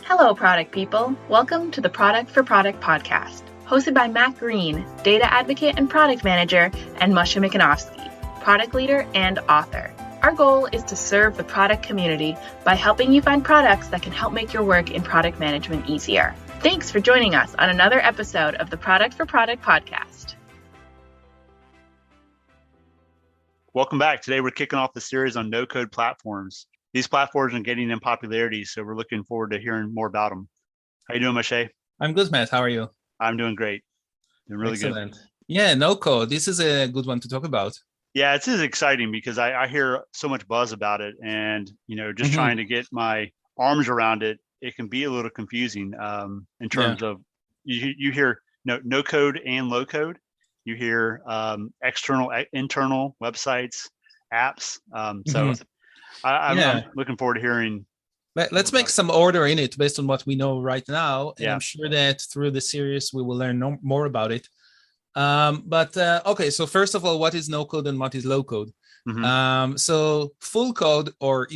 Hello, product people. Welcome to the Product for Product podcast, hosted by Matt Green, data advocate and product manager, and Moshe product leader and author. Our goal is to serve the product community by helping you find products that can help make your work in product management easier. Thanks for joining us on another episode of the Product for Product podcast. Welcome back. Today, we're kicking off the series on no-code platforms. These platforms are getting in popularity, so we're looking forward to hearing more about them. How you doing, Moshe? I'm good, Matt. How are you? I'm doing great. Doing really Excellent. Good. Yeah, no code. This is a good one to talk about. Yeah, it's exciting because I hear so much buzz about it, and just trying to get my arms around it, it can be a little confusing in terms of you hear no code and low code. You hear external, internal websites, apps. So I'm looking forward to hering. Let's make some order in it based on what we know right now. And I'm sure that through the series, we will learn more about it. Okay, so first of all, what is no code and what is low code? So full code, or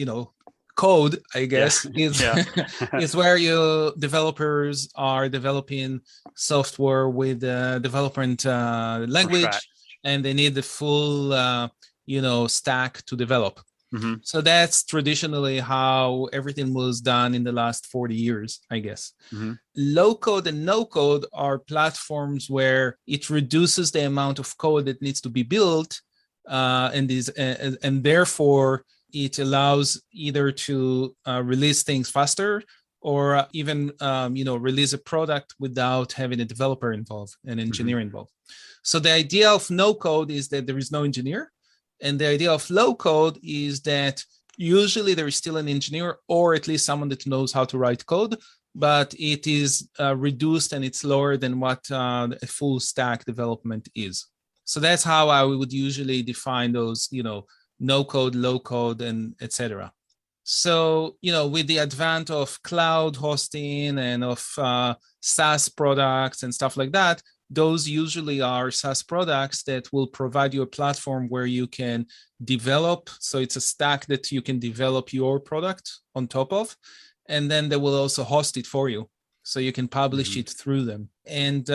code, I guess, is where you developers are developing software with development language, and they need the full stack to develop. So that's traditionally how everything was done in the last 40 years, I guess. Low code and no code are platforms where it reduces the amount of code that needs to be built, and therefore it allows either to release things faster or even release a product without having a developer involved, an engineer involved. So the idea of no code is that there is no engineer. And the idea of low code is that usually there is still an engineer, or at least someone that knows how to write code, but it is reduced and it's lower than what a full stack development is. So that's how I would usually define those, no code, low code, and etc. So, with the advent of cloud hosting and of SaaS products and stuff like that, those usually are SaaS products that will provide you a platform where you can develop. So it's a stack that you can develop your product on top of, and then they will also host it for you. So you can publish it through them. And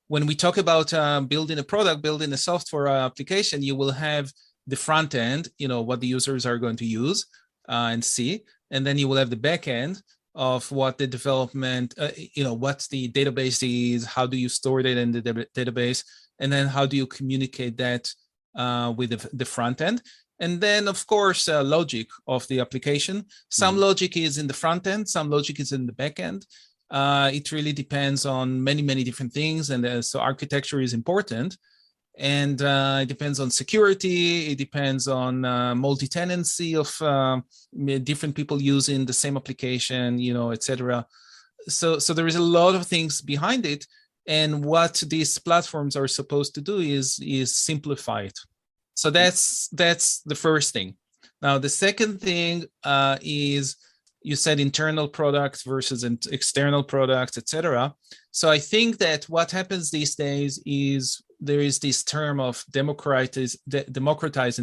when we talk about building a product, building a software application, you will have the front end, what the users are going to use and see. And then you will have the back end of what the development, what the database is, how do you store data in the database, and then how do you communicate that with the front end. And then, of course, logic of the application. Some logic is in the front end, some logic is in the back end. It really depends on many, many different things. And so architecture is important. And it depends on security. It depends on multi-tenancy of different people using the same application, etc. So there is a lot of things behind it. And what these platforms are supposed to do is simplify it. So that's the first thing. Now, the second thing is, you said internal products versus external products, etc. So I think that what happens these days is there is this term of democratizing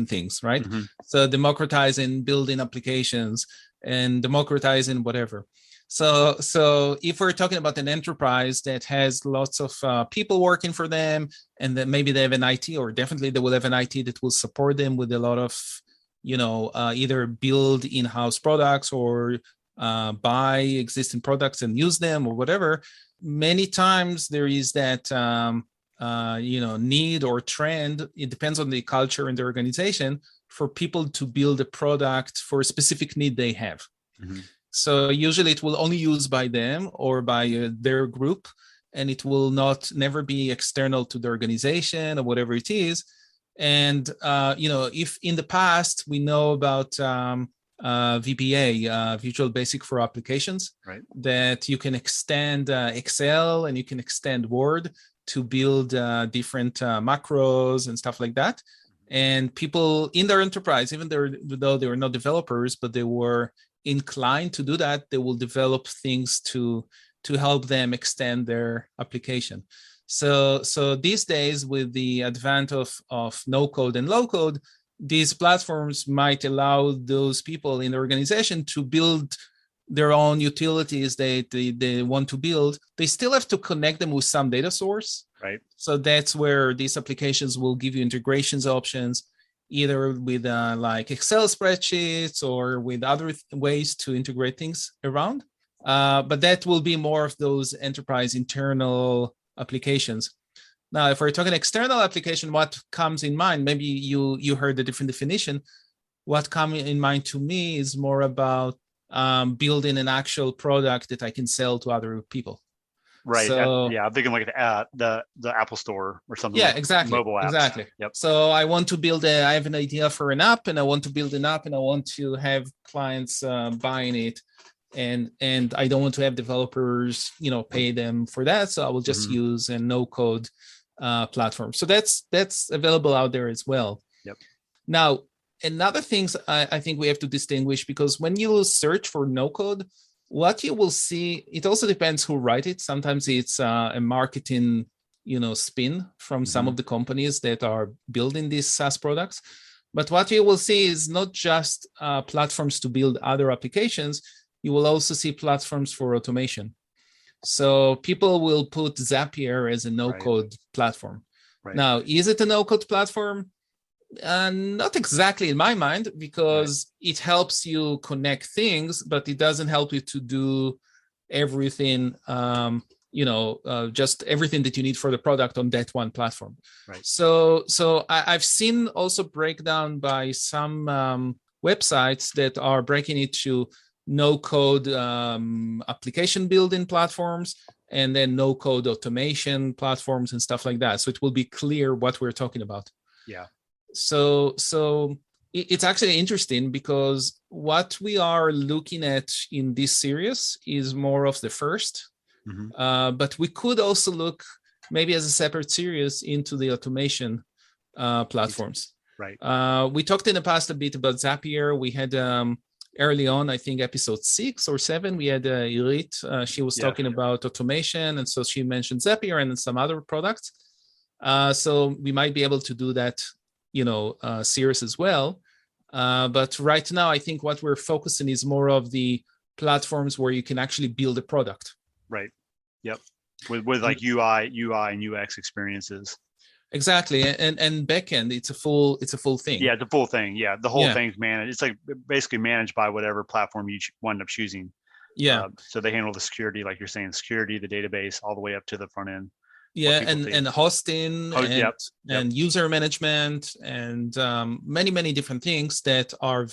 things, right? So democratizing building applications and democratizing whatever. So if we're talking about an enterprise that has lots of people working for them, and then maybe they have an IT, or definitely they will have an IT that will support them with a lot of either build in-house products or buy existing products and use them or whatever. Many times there is that need or trend. It depends on the culture and the organization for people to build a product for a specific need they have. So usually it will only used by them or by their group, and it will never be external to the organization or whatever it is. And, if in the past we know about VBA, Visual Basic for Applications, right, that you can extend Excel and you can extend Word to build different macros and stuff like that. And people in their enterprise, even though they were not developers, but they were inclined to do that, they will develop things to help them extend their application. So these days, with the advent of no code and low code, these platforms might allow those people in the organization to build their own utilities they want to build, they still have to connect them with some data source. Right. So that's where these applications will give you integrations options, either with like Excel spreadsheets or with other ways to integrate things around. But that will be more of those enterprise internal applications. Now, if we're talking external application, what comes in mind? Maybe you heard a different definition. What comes in mind to me is more about building an actual product that I can sell to other people. Right. So, I'm thinking like the Apple Store or something. Yeah, like exactly. Mobile apps. Exactly. Yep. So I want to build I have an idea for an app, and I want to build an app, and I want to have clients buying it, and I don't want to have developers, pay them for that. So I will just use a no-code platform. So that's available out there as well. Yep. Now, another things I think we have to distinguish, because when you search for no-code, what you will see, it also depends who write it. Sometimes it's a marketing, spin from some of the companies that are building these SaaS products. But what you will see is not just platforms to build other applications. You will also see platforms for automation. So people will put Zapier as a no-code platform. Right. Now, is it a no-code platform? Not exactly in my mind, because it helps you connect things, but it doesn't help you to do everything, just everything that you need for the product on that one platform. Right. So I've seen also breakdown by some websites that are breaking it to no-code application building platforms, and then no-code automation platforms and stuff like that. So it will be clear what we're talking about. Yeah. So it's actually interesting, because what we are looking at in this series is more of the first, but we could also look maybe as a separate series into the automation platforms. Right. We talked in the past a bit about Zapier. We had early on, I think episode 6 or 7, we had Irit. She was talking about automation, and so she mentioned Zapier and some other products. So we might be able to do that series as well. But right now, I think what we're focusing is more of the platforms where you can actually build a product. Right. Yep. With like UI and UX experiences. Exactly. And backend, it's a full thing. Yeah, the full thing. Yeah. The whole thing's managed. It's like basically managed by whatever platform you wind up choosing. Yeah. So they handle the security, like you're saying, security, the database, all the way up to the front end. Yeah, and hosting and user management and many different things that are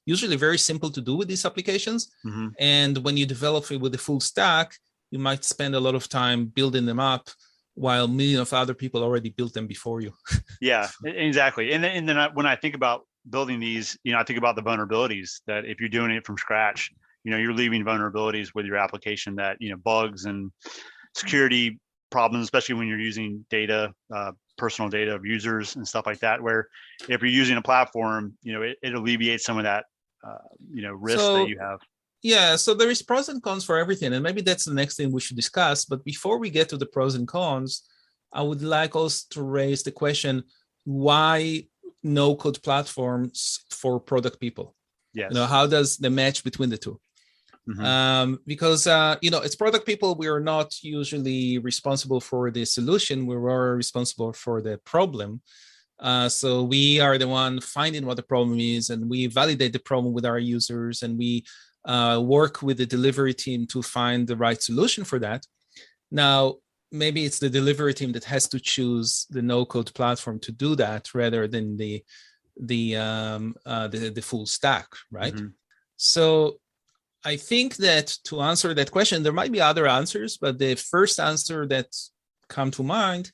usually very simple to do with these applications. And when you develop it with the full stack, you might spend a lot of time building them up, while millions of other people already built them before you. Yeah, exactly. And then when I think about building these, I think about the vulnerabilities that if you're doing it from scratch, you're leaving vulnerabilities with your application that, bugs and security problems, especially when you're using data, personal data of users and stuff like that, where if you're using a platform, it alleviates some of that, risk that you have. Yeah, so there is pros and cons for everything, and maybe that's the next thing we should discuss. But before we get to the pros and cons, I would like us to raise the question, why no-code platforms for product people? Yes. How does the match between the two? Because as product people, we are not usually responsible for the solution. We are responsible for the problem. So we are the one finding what the problem is, and we validate the problem with our users, and we work with the delivery team to find the right solution for that. Now, maybe it's the delivery team that has to choose the no-code platform to do that, rather than the full stack, right? So I think that to answer that question, there might be other answers, but the first answer that come to mind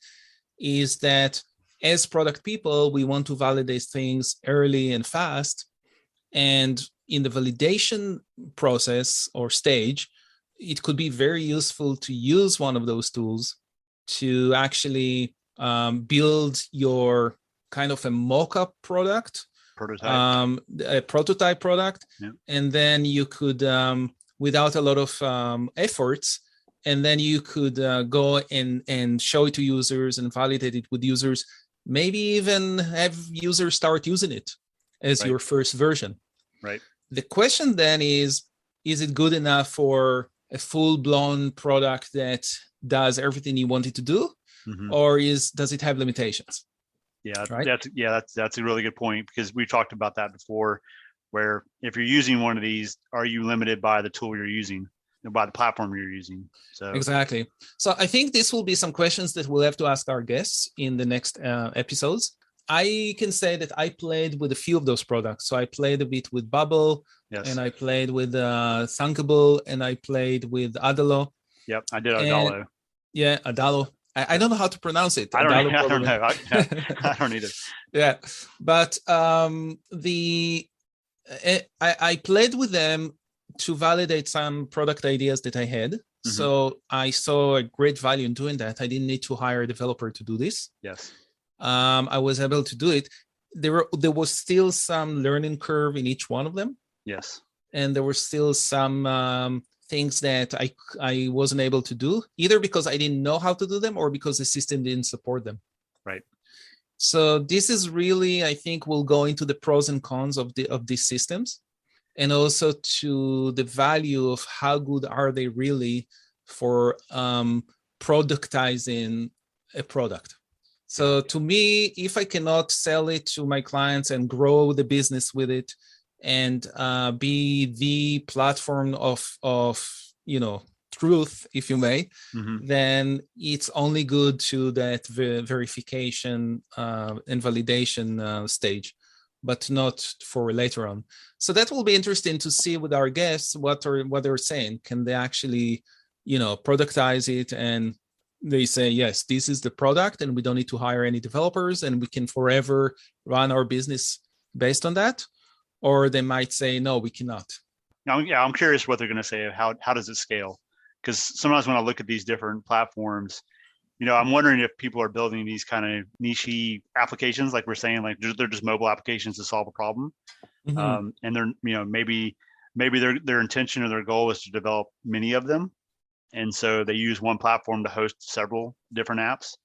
is that as product people, we want to validate things early and fast. And in the validation process or stage, it could be very useful to use one of those tools to actually build your kind of a mock-up product, a prototype product, and then you could, without a lot of efforts, and then you could go and show it to users and validate it with users, maybe even have users start using it as your first version. Right. The question then is, is it good enough for a full-blown product that does everything you want it to do, or does it have limitations? Yeah, right? That's a really good point, because we talked about that before, where if you're using one of these, are you limited by the tool you're using, by the platform you're using? So exactly. So I think this will be some questions that we'll have to ask our guests in the next episodes. I can say that I played with a few of those products. So I played a bit with Bubble, and I played with Thunkable, and I played with Adalo. Yep, I did Adalo. Yeah, Adalo. I don't know how to pronounce it. I don't know. I don't either. Yeah, but I played with them to validate some product ideas that I had. So I saw a great value in doing that. I didn't need to hire a developer to do this. Yes. I was able to do it. There was still some learning curve in each one of them. Yes. And there were still some things that I wasn't able to do, either because I didn't know how to do them or because the system didn't support them. Right. So this is really, I think, we'll go into the pros and cons of these systems, and also to the value of how good are they really for productizing a product. So to me, if I cannot sell it to my clients and grow the business with it, and be the platform of truth, if you may, then it's only good to that verification and validation stage, but not for later on. So that will be interesting to see with our guests what they're saying. Can they actually, productize it, and they say, yes, this is the product, and we don't need to hire any developers, and we can forever run our business based on that? Or they might say, no, we cannot. I'm curious what they're going to say. How does it scale? Because sometimes when I look at these different platforms, I'm wondering if people are building these kind of niche applications, like we're saying, like they're just mobile applications to solve a problem. And they're, maybe their intention or their goal is to develop many of them. And so they use one platform to host several different apps.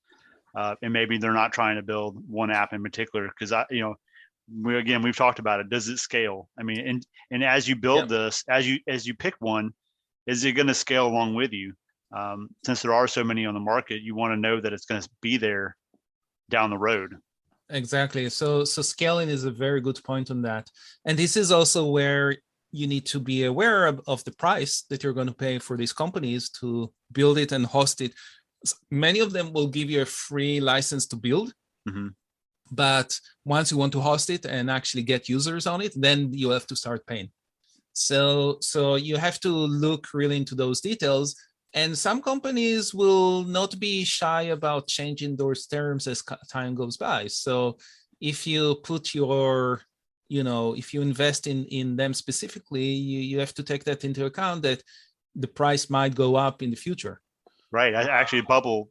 And maybe they're not trying to build one app in particular, because we've talked about it. Does it scale? I mean, and as you build this, as you pick one, is it going to scale along with you? Since there are so many on the market, you want to know that it's going to be there down the road. Exactly. So scaling is a very good point on that. And this is also where you need to be aware of the price that you're going to pay for these companies to build it and host it. Many of them will give you a free license to build. But once you want to host it and actually get users on it, then you have to start paying. So you have to look really into those details. And some companies will not be shy about changing those terms as time goes by. So if you put if you invest in them specifically, you have to take that into account, that the price might go up in the future. Right. Actually, Bubble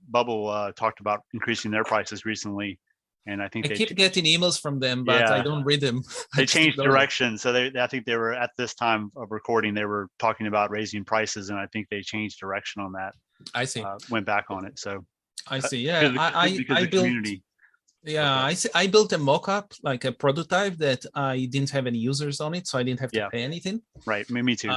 talked about increasing their prices recently. And I think I keep getting emails from them, but I don't read them. They changed direction. So I think they were, at this time of recording, they were talking about raising prices, and I think they changed direction on that. I see. Went back on it. So I see. Yeah, because the community. Yeah, okay. I built a mock-up, like a prototype that I didn't have any users on it, so I didn't have to pay anything. Right. Me too.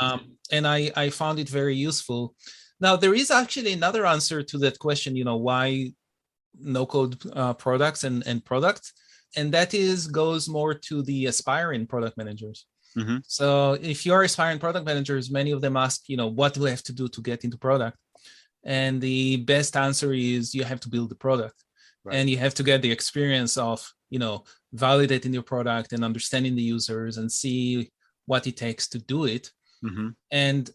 And I found it very useful. Now, there is actually another answer to that question. Why no-code products and products, and that goes more to the aspiring product managers. So if you're aspiring product managers, many of them ask, what do I have to do to get into product? And the best answer is you have to build the product. Right. And you have to get the experience of, validating your product and understanding the users and see what it takes to do it. And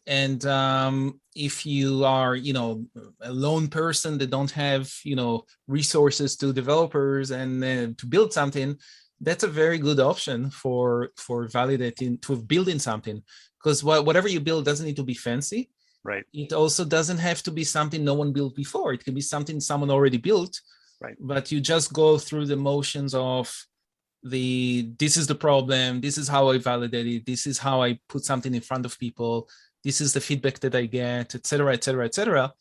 if you are, a lone person that don't have, resources to developers and to build something, that's a very good option for validating, to building something, because whatever you build doesn't need to be fancy. Right. It also doesn't have to be something no one built before. It can be something someone already built. Right. But you just go through the motions of this is the problem, this is how I validate it, this is how I put something in front of people, this is the feedback that I get, etc., etc., etc.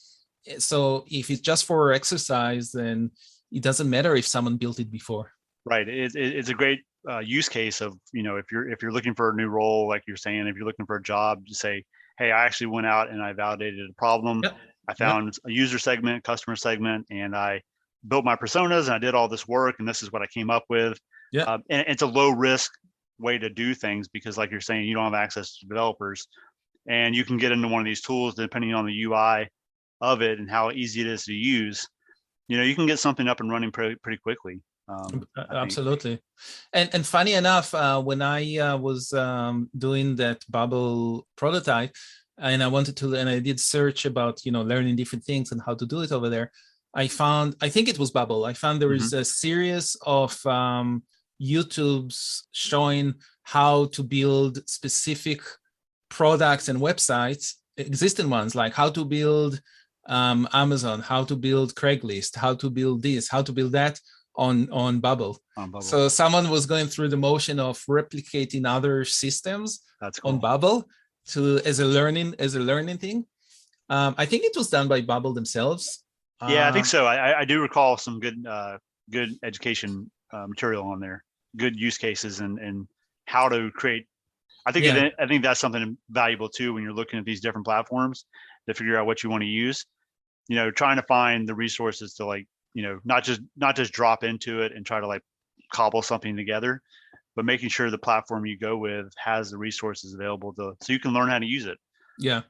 So if it's just for exercise, then it doesn't matter if someone built it before. Right. It's a great use case of, if you're looking for a new role, like you're saying, if you're looking for a job, you say, hey, I actually went out and I validated a problem. Yep. I found a user segment, customer segment, and I built my personas and I did all this work, and this is what I came up with. Yeah. And it's a low risk way to do things because, like you're saying, you don't have access to developers, and you can get into one of these tools depending on the UI of it and how easy it is to use. You can get something up and running pretty quickly. Absolutely. And funny enough, when I was doing that Bubble prototype, and I did search about, learning different things and how to do it over there, I think it was Bubble. I found there is a series of YouTubes showing how to build specific products and websites, existing ones, like how to build Amazon, how to build Craigslist, how to build this, how to build that on Bubble. So someone was going through the motion of replicating other systems on Bubble as a learning thing. I think it was done by Bubble themselves. Yeah, I think so. I do recall some good education material on there, good use cases and how to create. I think that's something valuable too when you're looking at these different platforms to figure out what you want to use. Trying to find the resources to not just drop into it and try to cobble something together, but making sure the platform you go with has the resources available so you can learn how to use it. Yeah.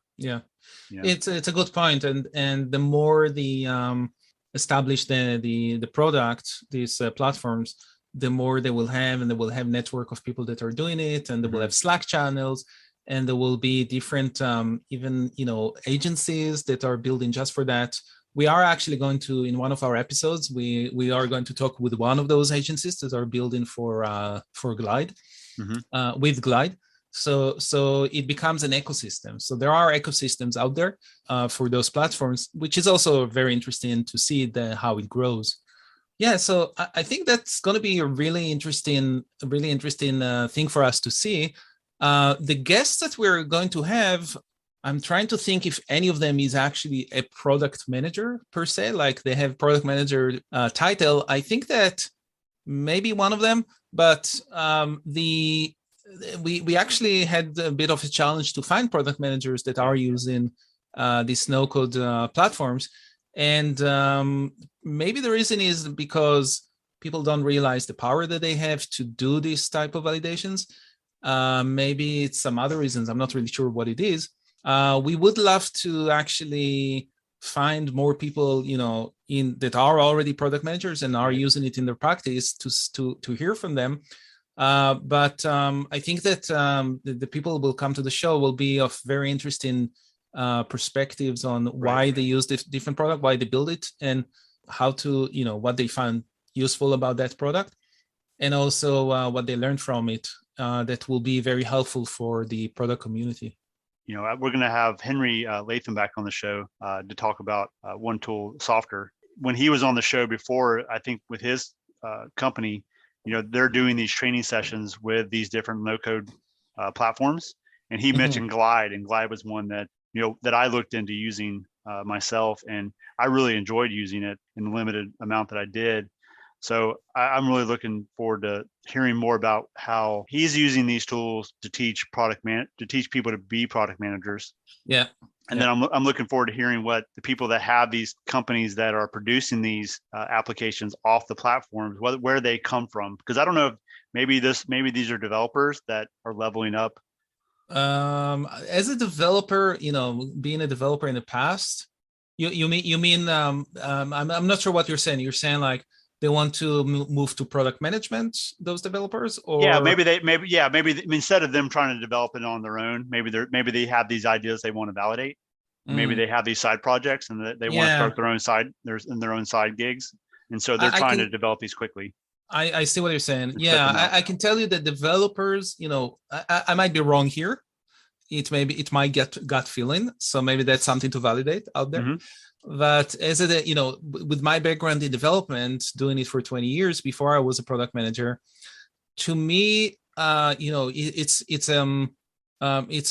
It's a good point, and the more the establish the product, these platforms, the more they will have, and they will have network of people that are doing it, and they will have Slack channels, and there will be different even agencies that are building just for that. We are actually going to, in one of our episodes, we are going to talk with one of those agencies that are building for Glide, with Glide. So it becomes an ecosystem. So there are ecosystems out there for those platforms, which is also very interesting to see how it grows. Yeah, so I think that's going to be a really interesting thing for us to see. The guests that we're going to have, I'm trying to think if any of them is actually a product manager per se, like they have product manager title. I think that maybe one of them, but we actually had a bit of a challenge to find product managers that are using these no-code platforms. And maybe the reason is because people don't realize the power that they have to do this type of validations. Maybe it's some other reasons. I'm not really sure what it is. We would love to actually find more people, that are already product managers and are using it in their practice to hear from them. But I think that the people who will come to the show will be of very interesting perspectives on why they use this different product, why they build it, and how to, what they find useful about that product, and also what they learned from it that will be very helpful for the product community. We're going to have Henry Latham back on the show to talk about One Tool Software. When he was on the show before, I think with his company, they're doing these training sessions with these different no-code platforms. And he mentioned Glide, and Glide was one that, that I looked into using myself, and I really enjoyed using it in the limited amount that I did. So I'm really looking forward to hearing more about how he's using these tools to teach people to be product managers. Yeah. And then I'm looking forward to hearing what the people that have these companies that are producing these applications off the platforms, where they come from. Because I don't know if maybe these are developers that are leveling up. As a developer, being a developer in the past, you mean I'm not sure what you're saying. You're saying like they want to move to product management, those developers, or maybe instead of them trying to develop it on their own, maybe they have these ideas they want to validate. Maybe they have these side projects and they want to start their own side gigs, and so they're trying to develop these quickly. I see what you're saying. Yeah, I can tell you that developers, I might be wrong here. It might get gut feeling, so maybe that's something to validate out there. But as with my background in development, doing it for 20 years before I was a product manager, to me, it's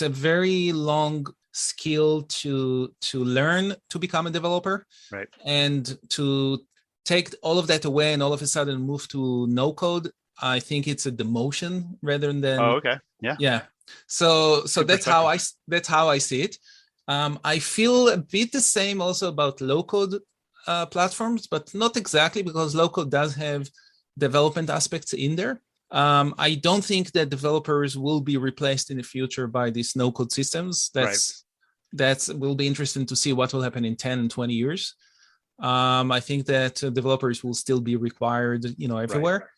a very long skill to learn to become a developer, right? And to take all of that away and all of a sudden move to no code. I think it's a demotion rather than Yeah. So that's how I see it. I feel a bit the same also about low code platforms, but not exactly, because low code does have development aspects in there. I don't think that developers will be replaced in the future by these no code systems. That will be interesting to see what will happen in 10 and 20 years. I think that developers will still be required, everywhere.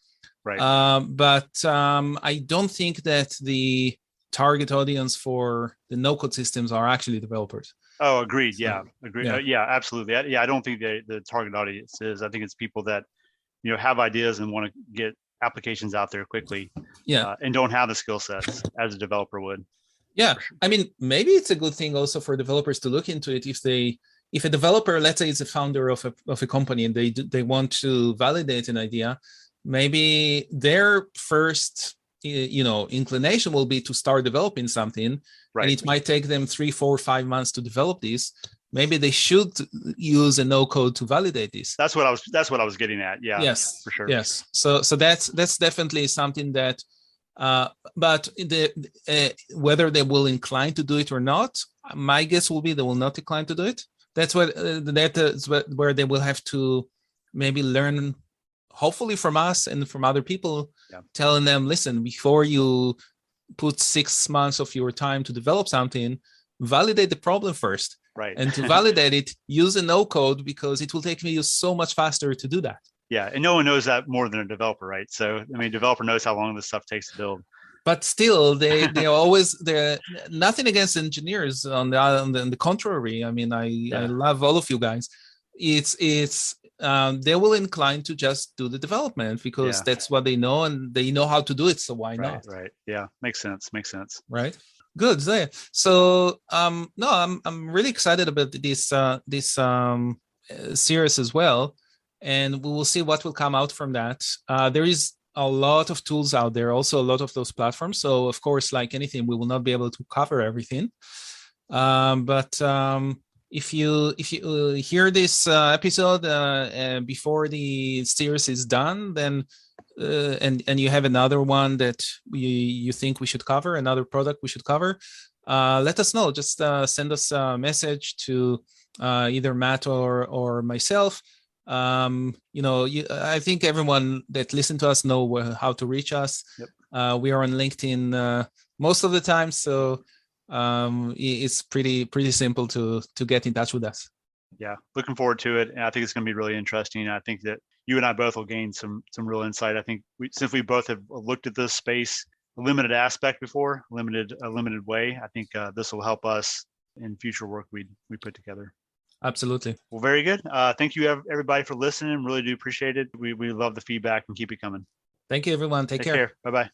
Right. But I don't think that the target audience for the no-code systems are actually developers. Oh, agreed. Yeah, So, agreed. yeah. Yeah, absolutely. I don't think the target audience is. I think it's people that have ideas and want to get applications out there quickly. Yeah. And don't have the skill sets as a developer would. Yeah, I mean, maybe it's a good thing also for developers to look into it. If a developer, let's say, is a founder of a company and they want to validate an idea, maybe their first inclination will be to start developing something, right. And it might take them 3, 4, 5 months to develop this. Maybe they should use a no code to validate this. That's what I was getting at. Yeah. Yes, for sure. Yes. So that's definitely something that. But whether they will incline to do it or not, my guess will be they will not incline to do it. That's what where they will have to maybe learn, hopefully from us and from other people, telling them, listen, before you put 6 months of your time to develop something, validate the problem first. Right. And to validate it, use a no code, because it will take you so much faster to do that. Yeah, and no one knows that more than a developer, right? So, I mean, a developer knows how long this stuff takes to build. But still, they're nothing against engineers. On the contrary, I mean, I love all of you guys. It's they will incline to just do the development because that's what they know, and they know how to do it. So why not? Right. Yeah, makes sense. Right. Good. So no, I'm really excited about this series as well. And we will see what will come out from that. There is a lot of tools out there, also a lot of those platforms. So of course, like anything, we will not be able to cover everything. But if you hear this episode before the series is done, then and you have another one that you think we should cover, another product we should cover, let us know. Just send us a message to either Matt or myself. I think everyone that listened to us know how to reach us. Yep. We are on LinkedIn most of the time, so it's pretty simple to get in touch with us. Yeah, looking forward to it, and I think it's going to be really interesting. I think that you and I both will gain some real insight. I think since we both have looked at this space, a limited aspect before, a limited way, I think this will help us in future work we put together. Absolutely. Well, very good. Thank you, everybody, for listening. Really do appreciate it. We love the feedback and keep it coming. Thank you, everyone. Take care. Bye-bye.